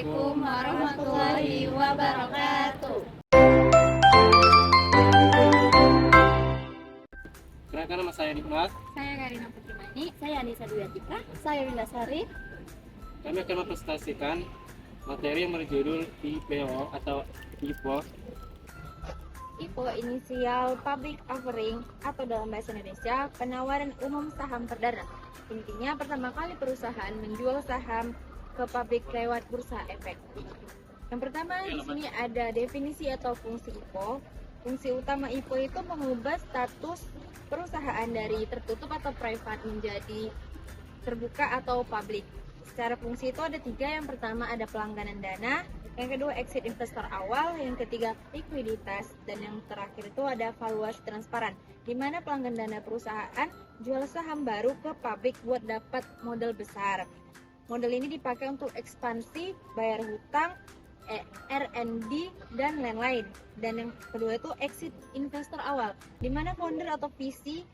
Assalamualaikum warahmatullahi wabarakatuh. Kenalkan, nama saya Nikmat. Saya Karina Putrimani. Saya Anissa Duyatika. Saya Winda Sari. Kami akan mempresentasikan materi yang berjudul IPO atau IPO. IPO inisial Public Offering atau dalam bahasa Indonesia penawaran umum saham perdana. Intinya pertama kali perusahaan menjual saham ke publik lewat bursa efek. Yang pertama di sini ada definisi atau fungsi IPO. Fungsi utama IPO itu mengubah status perusahaan dari tertutup atau private menjadi terbuka atau publik. Secara fungsi itu ada 3. Yang pertama ada pelangganan dana, yang kedua exit investor awal, yang ketiga likuiditas, dan yang terakhir itu ada valuasi transparan, di mana pelanggan dana perusahaan jual saham baru ke publik buat dapat modal besar. Modal ini dipakai untuk ekspansi, bayar hutang, R&D, dan lain-lain. Dan yang kedua itu exit investor awal, di mana founder atau VC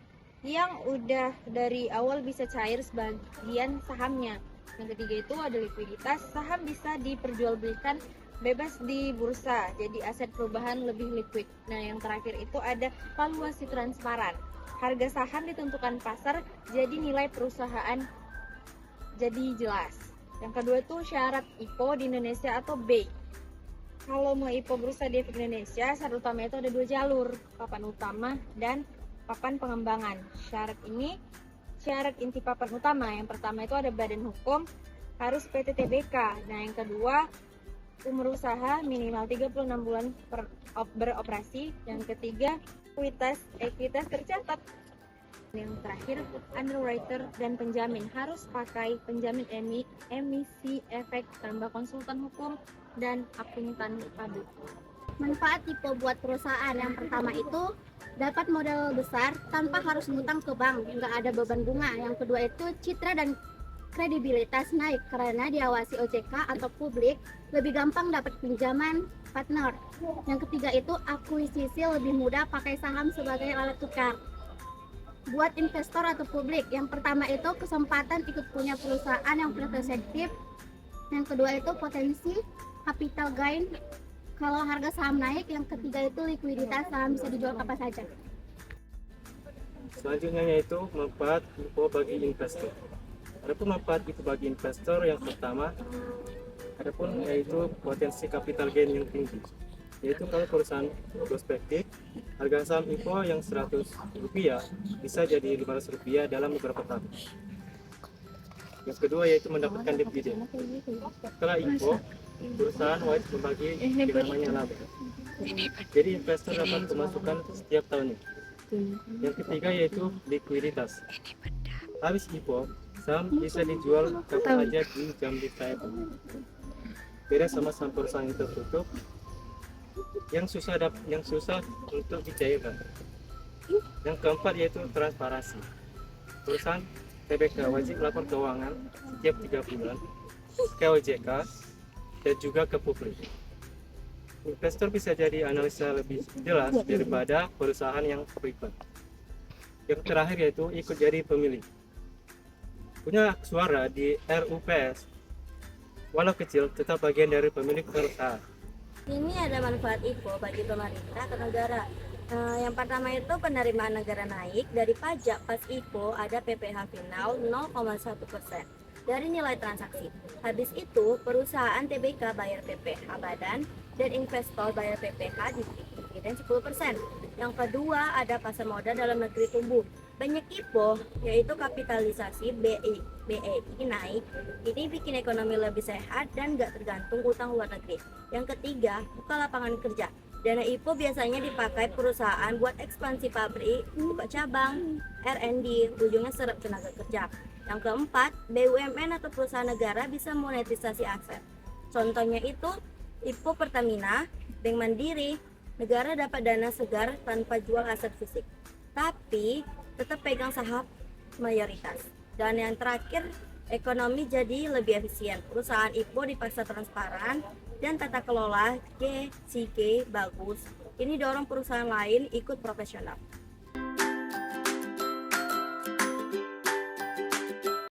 yang udah dari awal bisa cair sebagian sahamnya. Yang ketiga itu ada likuiditas, saham bisa diperjualbelikan bebas di bursa, jadi aset perubahan lebih liquid. Nah, yang terakhir itu ada valuasi transparan. Harga saham ditentukan pasar, jadi nilai perusahaan jadi jelas. Yang kedua itu syarat IPO di Indonesia atau BEI. Kalau mau IPO bursa di efek Indonesia, syarat utama itu ada 2 jalur, papan utama dan papan pengembangan. Syarat inti papan utama, yang pertama itu ada badan hukum, harus PT TBK. Nah, yang kedua umur usaha minimal 36 bulan beroperasi. Yang ketiga ekuitas tercatat. Yang terakhir underwriter dan penjamin, harus pakai penjamin emisi efek tambah konsultan hukum dan akuntan publik. Manfaat IPO buat perusahaan yang pertama itu dapat modal besar tanpa harus ngutang ke bank, nggak ada beban bunga. Yang kedua itu citra dan kredibilitas naik karena diawasi OJK atau publik, lebih gampang dapat pinjaman partner. Yang ketiga itu akuisisi lebih mudah pakai saham sebagai alat tukar. Buat investor atau publik, yang pertama itu kesempatan ikut punya perusahaan yang representatif. Yang kedua itu potensi capital gain kalau harga saham naik. Yang ketiga itu likuiditas, saham bisa dijual kapan saja. Selanjutnya yaitu manfaat IPO bagi investor. Adapun manfaat itu bagi investor yang pertama, yaitu potensi capital gain yang tinggi. Yaitu kalau perusahaan prospektif, harga saham IPO yang Rp100 bisa jadi Rp500 dalam beberapa tahun. Yang kedua yaitu mendapatkan dividen. Setelah IPO, perusahaan wajib membagi yang namanya laba. Jadi investor dapat pemasukan setiap tahunnya. Yang ketiga yaitu likuiditas. Habis IPO, saham bisa dijual kapan saja di jam bursa efek. Beda sama saham perusahaan yang tertutup yang susah untuk dicairkan. Yang keempat yaitu transparansi. Perusahaan TBK wajib lapor keuangan setiap 3 bulan ke OJK dan juga ke publik. Investor bisa jadi analisa lebih jelas daripada perusahaan yang privat. Yang terakhir yaitu ikut jadi pemilih. Punya suara di RUPS, walau kecil tetap bagian dari pemilik perusahaan. Ini ada manfaat IPO bagi pemerintah atau negara. Yang pertama itu penerimaan negara naik dari pajak. Pas IPO ada PPh final 0,1% dari nilai transaksi. Habis itu perusahaan TBK bayar PPh badan dan investor bayar PPh dividen 10%. Yang kedua ada pasar modal dalam negeri tumbuh. Banyak IPO yaitu kapitalisasi BEI naik. Ini bikin ekonomi lebih sehat dan gak tergantung utang luar negeri. Yang ketiga buka lapangan kerja. Dana IPO biasanya dipakai perusahaan buat ekspansi pabrik, buka cabang, R&D, ujungnya serap tenaga kerja. Yang keempat, BUMN atau perusahaan negara bisa monetisasi aset. Contohnya itu IPO Pertamina, Bank Mandiri, negara dapat dana segar tanpa jual aset fisik. Tapi tetap pegang saham mayoritas. Dan yang terakhir, ekonomi jadi lebih efisien. Perusahaan IPO dipaksa transparan dan tata kelola GCK bagus. Ini dorong perusahaan lain ikut profesional.